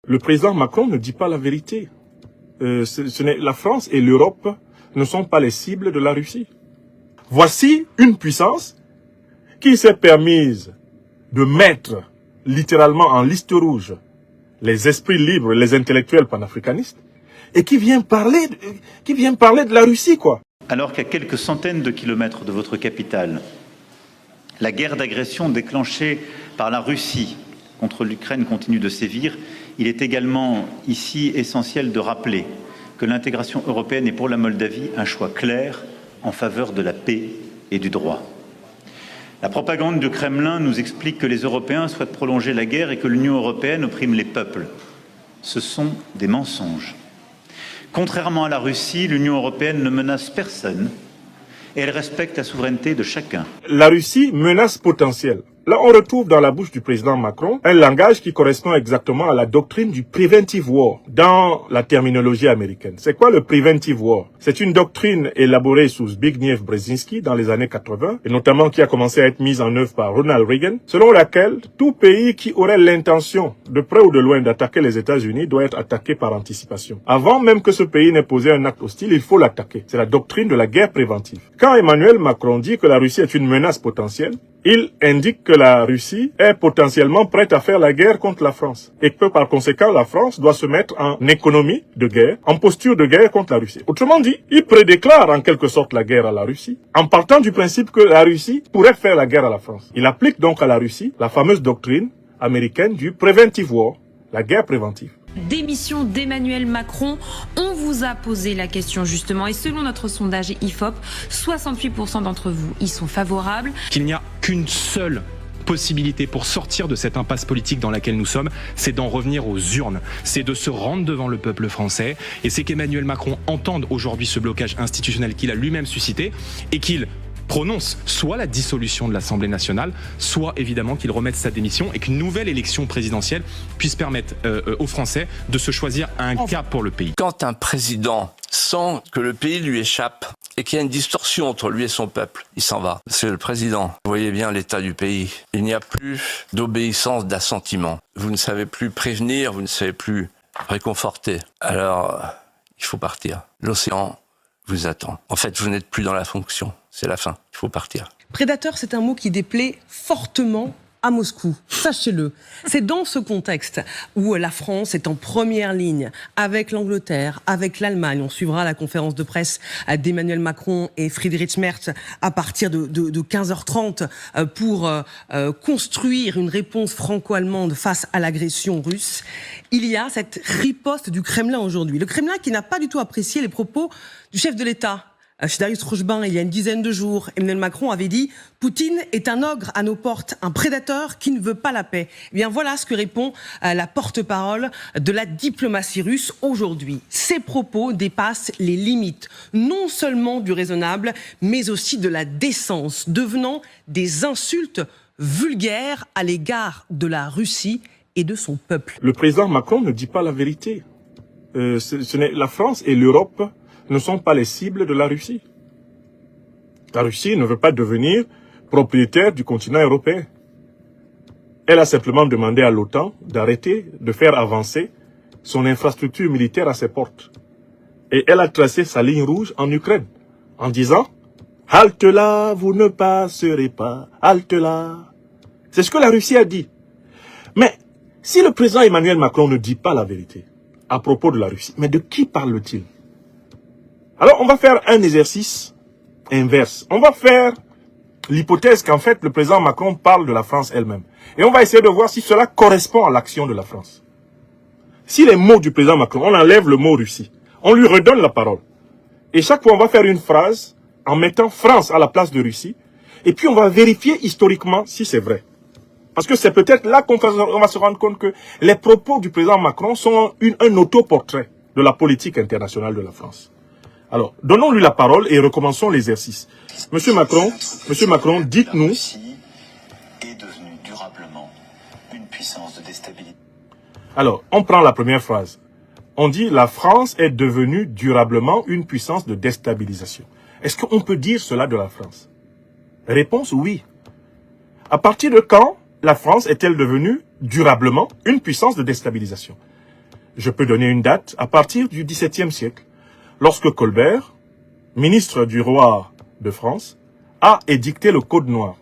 Le président Macron ne dit pas la vérité. La France et l'Europe ne sont pas les cibles de la Russie. Voici une puissance qui s'est permise de mettre littéralement en liste rouge les esprits libres, les intellectuels panafricanistes, et qui vient parler de la Russie, quoi. Alors qu'à quelques centaines de kilomètres de votre capitale, la guerre d'agression déclenchée par la Russie contre l'Ukraine continue de sévir, il est également ici essentiel de rappeler que l'intégration européenne est pour la Moldavie un choix clair en faveur de la paix et du droit. La propagande du Kremlin nous explique que les Européens souhaitent prolonger la guerre et que l'Union européenne opprime les peuples. Ce sont des mensonges. Contrairement à la Russie, l'Union européenne ne menace personne et elle respecte la souveraineté de chacun. La Russie, menace potentielle. Là, on retrouve dans la bouche du président Macron un langage qui correspond exactement à la doctrine du preventive war dans la terminologie américaine. C'est quoi le preventive war? C'est une doctrine élaborée sous Zbigniew Brzezinski dans les années 80 et notamment qui a commencé à être mise en œuvre par Ronald Reagan, selon laquelle tout pays qui aurait l'intention de près ou de loin d'attaquer les États-Unis doit être attaqué par anticipation. Avant même que ce pays n'ait posé un acte hostile, il faut l'attaquer. C'est la doctrine de la guerre préventive. Quand Emmanuel Macron dit que la Russie est une menace potentielle, il indique que la Russie est potentiellement prête à faire la guerre contre la France et que par conséquent la France doit se mettre en économie de guerre, en posture de guerre contre la Russie. Autrement dit, il prédéclare en quelque sorte la guerre à la Russie en partant du principe que la Russie pourrait faire la guerre à la France. Il applique donc à la Russie la fameuse doctrine américaine du preventive war, la guerre préventive. Démission d'Emmanuel Macron, on vous a posé la question justement et selon notre sondage IFOP, 68% d'entre vous y sont favorables. Qu'il n'y a qu'une seule possibilité pour sortir de cette impasse politique dans laquelle nous sommes, c'est d'en revenir aux urnes, c'est de se rendre devant le peuple français et c'est qu'Emmanuel Macron entende aujourd'hui ce blocage institutionnel qu'il a lui-même suscité et qu'il prononce soit la dissolution de l'Assemblée nationale, soit évidemment qu'il remette sa démission et qu'une nouvelle élection présidentielle puisse permettre aux Français de se choisir un cap pour le pays. Quand un président sent que le pays lui échappe et qu'il y a une distorsion entre lui et son peuple, il s'en va. C'est le président. Vous voyez bien l'état du pays. Il n'y a plus d'obéissance, d'assentiment. Vous ne savez plus prévenir, vous ne savez plus réconforter. Alors, il faut partir. L'océan vous attend. En fait, vous n'êtes plus dans la fonction. C'est la fin. Il faut partir. Prédateur, c'est un mot qui déplaît fortement à Moscou. Sachez-le. C'est dans ce contexte où la France est en première ligne avec l'Angleterre, avec l'Allemagne. On suivra la conférence de presse d'Emmanuel Macron et Friedrich Merz à partir de 15h30 pour construire une réponse franco-allemande face à l'agression russe. Il y a cette riposte du Kremlin aujourd'hui. Le Kremlin qui n'a pas du tout apprécié les propos du chef de l'État. Chez Darius Rojban, il y a une dizaine de jours, Emmanuel Macron avait dit « Poutine est un ogre à nos portes, un prédateur qui ne veut pas la paix ». Eh bien voilà ce que répond la porte-parole de la diplomatie russe aujourd'hui. Ces propos dépassent les limites, non seulement du raisonnable, mais aussi de la décence, devenant des insultes vulgaires à l'égard de la Russie et de son peuple. Le président Macron ne dit pas la vérité. La France et l'Europe ne sont pas les cibles de la Russie. La Russie ne veut pas devenir propriétaire du continent européen. Elle a simplement demandé à l'OTAN d'arrêter de faire avancer son infrastructure militaire à ses portes. Et elle a tracé sa ligne rouge en Ukraine, en disant « Halte là, vous ne passerez pas, halte là ». C'est ce que la Russie a dit. Mais si le président Emmanuel Macron ne dit pas la vérité à propos de la Russie, mais de qui parle-t-il? Alors, on va faire un exercice inverse. On va faire l'hypothèse qu'en fait, le président Macron parle de la France elle-même. Et on va essayer de voir si cela correspond à l'action de la France. Si les mots du président Macron, on enlève le mot Russie, on lui redonne la parole. Et chaque fois, on va faire une phrase en mettant France à la place de Russie. Et puis, on va vérifier historiquement si c'est vrai. Parce que c'est peut-être là qu'on va se rendre compte que les propos du président Macron sont un autoportrait de la politique internationale de la France. Alors, donnons-lui la parole et recommençons l'exercice. Monsieur Macron, dites-nous... La Russie est devenue durablement une puissance de déstabilisation. Alors, on prend la première phrase. On dit la France est devenue durablement une puissance de déstabilisation. Est-ce qu'on peut dire cela de la France? Réponse oui. À partir de quand la France est-elle devenue durablement une puissance de déstabilisation? Je peux donner une date à partir du XVIIe siècle, lorsque Colbert, ministre du roi de France, a édicté le Code noir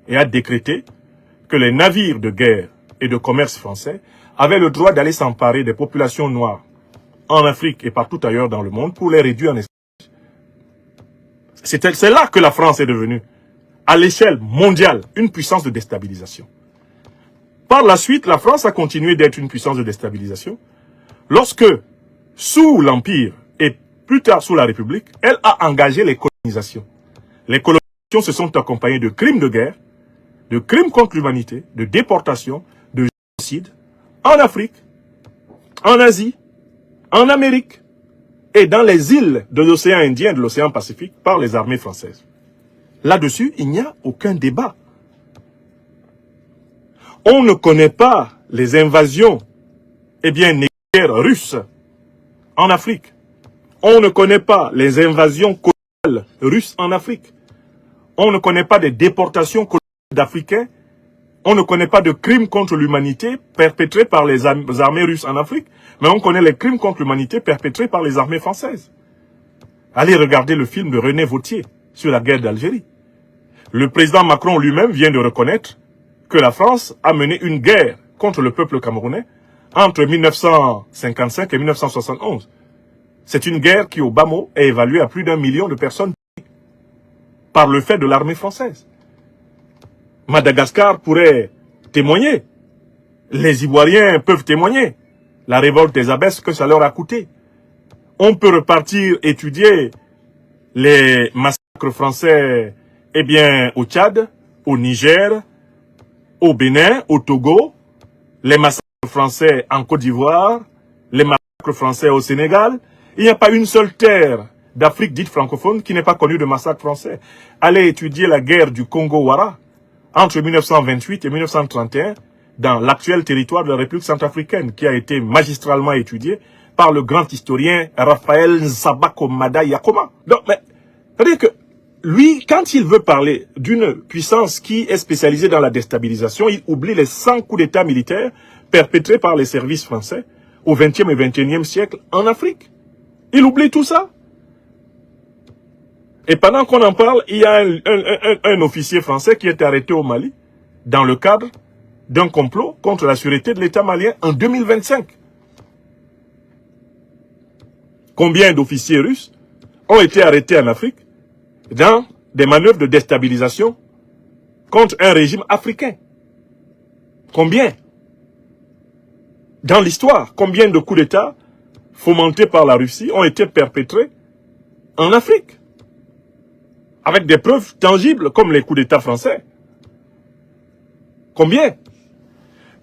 et a décrété que les navires de guerre et de commerce français avaient le droit d'aller s'emparer des populations noires en Afrique et partout ailleurs dans le monde pour les réduire en esclavage. C'est là que la France est devenue, à l'échelle mondiale, une puissance de déstabilisation. Par la suite, la France a continué d'être une puissance de déstabilisation lorsque, sous l'Empire et plus tard sous la République, elle a engagé les colonisations. Les colonisations se sont accompagnées de crimes de guerre, de crimes contre l'humanité, de déportation, de génocide, en Afrique, en Asie, en Amérique et dans les îles de l'océan Indien et de l'océan Pacifique par les armées françaises. Là-dessus, il n'y a aucun débat. On ne connaît pas les invasions, négrières russes en Afrique. On ne connaît pas les invasions coloniales russes en Afrique. On ne connaît pas des déportations coloniales d'Africains. On ne connaît pas de crimes contre l'humanité perpétrés par les armées russes en Afrique, mais on connaît les crimes contre l'humanité perpétrés par les armées françaises. Allez regarder le film de René Vauthier sur la guerre d'Algérie. Le président Macron lui-même vient de reconnaître que la France a mené une guerre contre le peuple camerounais entre 1955 et 1971. C'est une guerre qui, au bas mot, est évaluée à plus d'1 million de personnes par le fait de l'armée française. Madagascar pourrait témoigner. Les Ivoiriens peuvent témoigner. La révolte des Abbesses, que ça leur a coûté. On peut repartir étudier les massacres français, au Tchad, au Niger, au Bénin, au Togo, les massacres français en Côte d'Ivoire, les massacres français au Sénégal. Il n'y a pas une seule terre d'Afrique dite francophone qui n'est pas connue de massacres français. Allez étudier la guerre du Congo-Wara entre 1928 et 1931 dans l'actuel territoire de la République centrafricaine qui a été magistralement étudié par le grand historien Raphaël Nsabakomada Yakoma. Donc, c'est-à-dire que lui, quand il veut parler d'une puissance qui est spécialisée dans la déstabilisation, il oublie les 100 coups d'État militaires perpétrés par les services français au XXe et XXIe siècle en Afrique. Il oublie tout ça. Et pendant qu'on en parle, il y a un officier français qui est arrêté au Mali dans le cadre d'un complot contre la sûreté de l'État malien en 2025. Combien d'officiers russes ont été arrêtés en Afrique dans des manœuvres de déstabilisation contre un régime africain? Combien? Dans l'histoire, combien de coups d'État fomentés par la Russie ont été perpétrés en Afrique? Avec des preuves tangibles comme les coups d'État français. Combien?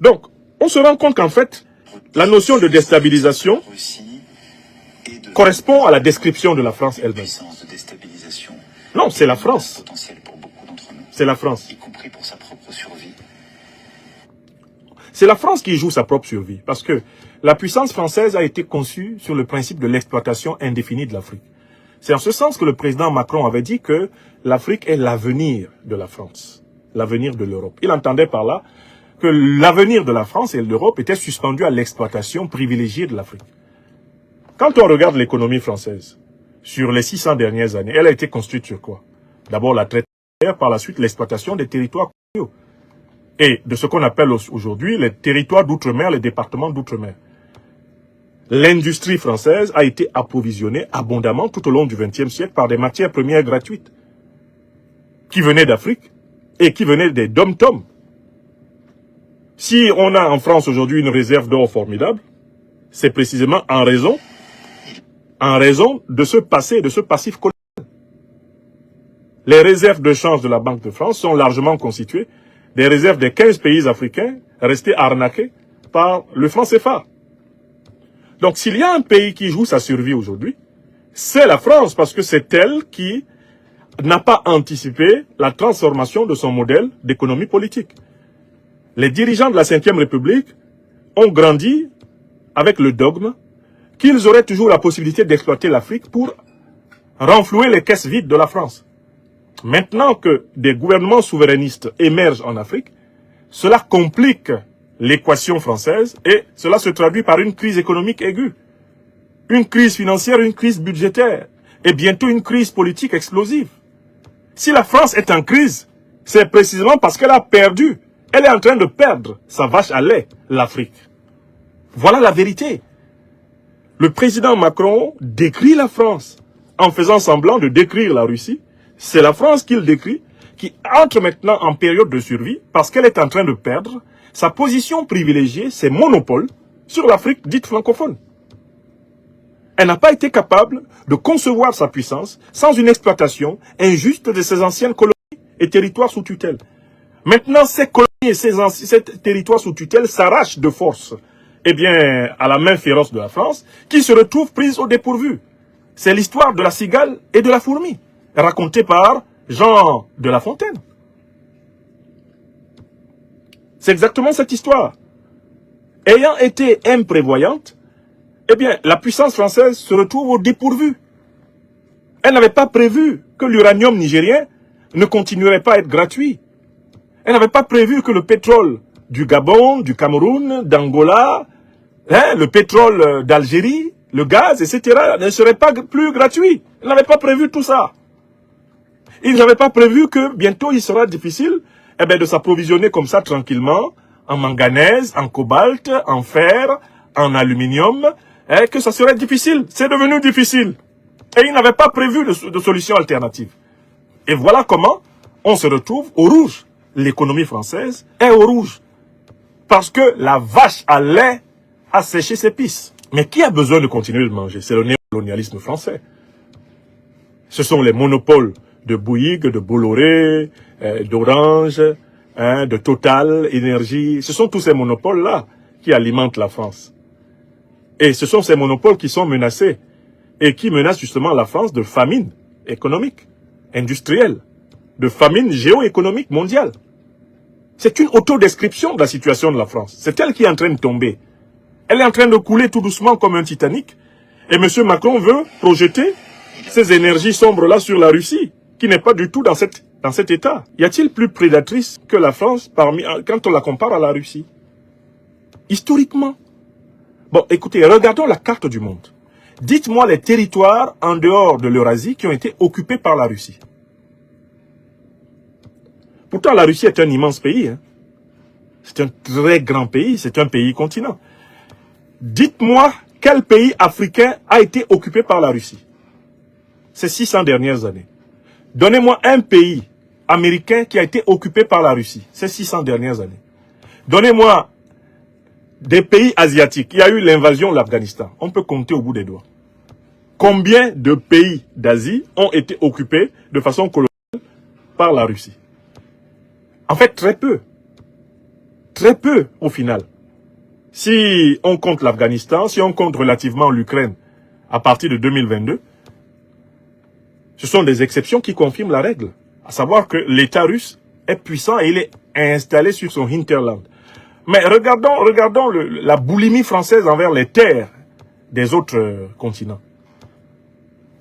Donc, on se rend compte qu'en fait, la notion de déstabilisation correspond à la description de la France elle-même. Non, c'est la France. C'est la France. C'est la France qui joue sa propre survie. Parce que la puissance française a été conçue sur le principe de l'exploitation indéfinie de l'Afrique. C'est en ce sens que le président Macron avait dit que l'Afrique est l'avenir de la France, l'avenir de l'Europe. Il entendait par là que l'avenir de la France et de l'Europe était suspendu à l'exploitation privilégiée de l'Afrique. Quand on regarde l'économie française, sur les 600 dernières années, elle a été construite sur quoi? D'abord la traite, par la suite l'exploitation des territoires coloniaux. Et de ce qu'on appelle aujourd'hui les territoires d'outre-mer, les départements d'outre-mer. L'industrie française a été approvisionnée abondamment tout au long du XXe siècle par des matières premières gratuites qui venaient d'Afrique et qui venaient des dom-toms. Si on a en France aujourd'hui une réserve d'or formidable, c'est précisément en raison de ce passé, de ce passif colonial. Les réserves de change de la Banque de France sont largement constituées des réserves des 15 pays africains restés arnaqués par le franc CFA. Donc, s'il y a un pays qui joue sa survie aujourd'hui, c'est la France, parce que c'est elle qui n'a pas anticipé la transformation de son modèle d'économie politique. Les dirigeants de la Ve République ont grandi avec le dogme qu'ils auraient toujours la possibilité d'exploiter l'Afrique pour renflouer les caisses vides de la France. Maintenant que des gouvernements souverainistes émergent en Afrique, cela complique l'équation française et cela se traduit par une crise économique aiguë, une crise financière, une crise budgétaire et bientôt une crise politique explosive. Si la France est en crise, c'est précisément parce qu'elle a perdu, elle est en train de perdre sa vache à lait, l'Afrique. Voilà la vérité. Le président Macron décrit la France en faisant semblant de décrire la Russie. C'est la France qu'il décrit, qui entre maintenant en période de survie parce qu'elle est en train de perdre sa position privilégiée, ses monopoles sur l'Afrique dite francophone. Elle n'a pas été capable de concevoir sa puissance sans une exploitation injuste de ses anciennes colonies et territoires sous tutelle. Maintenant, ces colonies et ces territoires sous tutelle s'arrachent de force, eh bien, à la main féroce de la France, qui se retrouve prise au dépourvu. C'est l'histoire de la cigale et de la fourmi, racontée par Jean de La Fontaine. C'est exactement cette histoire. Ayant été imprévoyante, eh bien, la puissance française se retrouve au dépourvu. Elle n'avait pas prévu que l'uranium nigérien ne continuerait pas à être gratuit. Elle n'avait pas prévu que le pétrole du Gabon, du Cameroun, d'Angola, le pétrole d'Algérie, le gaz, etc. ne serait pas plus gratuit. Elle n'avait pas prévu tout ça. Ils n'avaient pas prévu que bientôt il sera difficile de s'approvisionner comme ça tranquillement en manganèse, en cobalt, en fer, en aluminium, que ça serait difficile. C'est devenu difficile. Et ils n'avaient pas prévu de solution alternative. Et voilà comment on se retrouve au rouge. L'économie française est au rouge. Parce que la vache à lait a séché ses pistes. Mais qui a besoin de continuer de manger? C'est le néocolonialisme français. Ce sont les monopoles de Bouygues, de Bolloré, d'Orange, de Total, Énergie. Ce sont tous ces monopoles-là qui alimentent la France. Et ce sont ces monopoles qui sont menacés et qui menacent justement la France de famine économique, industrielle, de famine géoéconomique mondiale. C'est une autodescription de la situation de la France. C'est elle qui est en train de tomber. Elle est en train de couler tout doucement comme un Titanic. Et M. Macron veut projeter ces énergies sombres-là sur la Russie, qui n'est pas du tout dans cet état. Y a-t-il plus prédatrice que la France quand on la compare à la Russie? Historiquement. Bon, écoutez, regardons la carte du monde. Dites-moi les territoires en dehors de l'Eurasie qui ont été occupés par la Russie. Pourtant, la Russie est un immense pays. Hein. C'est un très grand pays, c'est un pays continent. Dites-moi quel pays africain a été occupé par la Russie ces 600 dernières années. Donnez-moi un pays américain qui a été occupé par la Russie ces 600 dernières années. Donnez-moi des pays asiatiques. Il y a eu l'invasion de l'Afghanistan. On peut compter au bout des doigts. Combien de pays d'Asie ont été occupés de façon coloniale par la Russie? En fait, très peu. Très peu au final. Si on compte l'Afghanistan, si on compte relativement l'Ukraine à partir de 2022, ce sont des exceptions qui confirment la règle. À savoir que l'État russe est puissant et il est installé sur son hinterland. Mais regardons la boulimie française envers les terres des autres continents.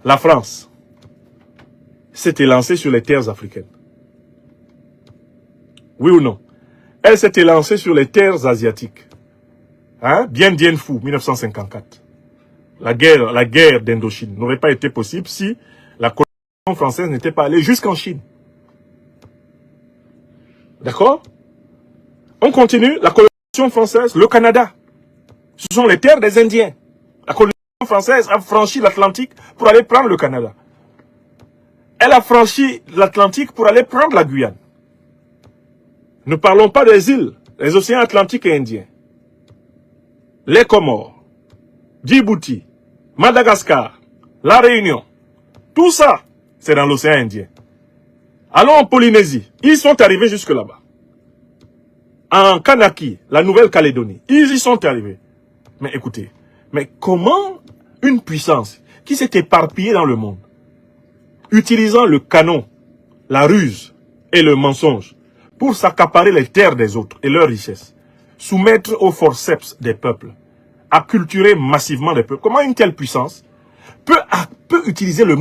La France s'était lancée sur les terres africaines. Oui ou non? Elle s'était lancée sur les terres asiatiques. Hein? Bien Dien Phu, 1954. La guerre d'Indochine n'aurait pas été possible si la colonisation française n'était pas allée jusqu'en Chine. D'accord? On continue. La colonisation française, le Canada. Ce sont les terres des Indiens. La colonisation française a franchi l'Atlantique pour aller prendre le Canada. Elle a franchi l'Atlantique pour aller prendre la Guyane. Ne parlons pas des îles, les océans Atlantiques et Indiens. Les Comores, Djibouti, Madagascar, La Réunion. Tout ça, c'est dans l'océan Indien. Allons en Polynésie. Ils sont arrivés jusque là-bas. En Kanaki, la Nouvelle-Calédonie. Ils y sont arrivés. Mais écoutez, mais comment une puissance qui s'est éparpillée dans le monde, utilisant le canon, la ruse et le mensonge pour s'accaparer les terres des autres et leurs richesses, soumettre au forceps des peuples, acculturer massivement des peuples, comment une telle puissance peut utiliser le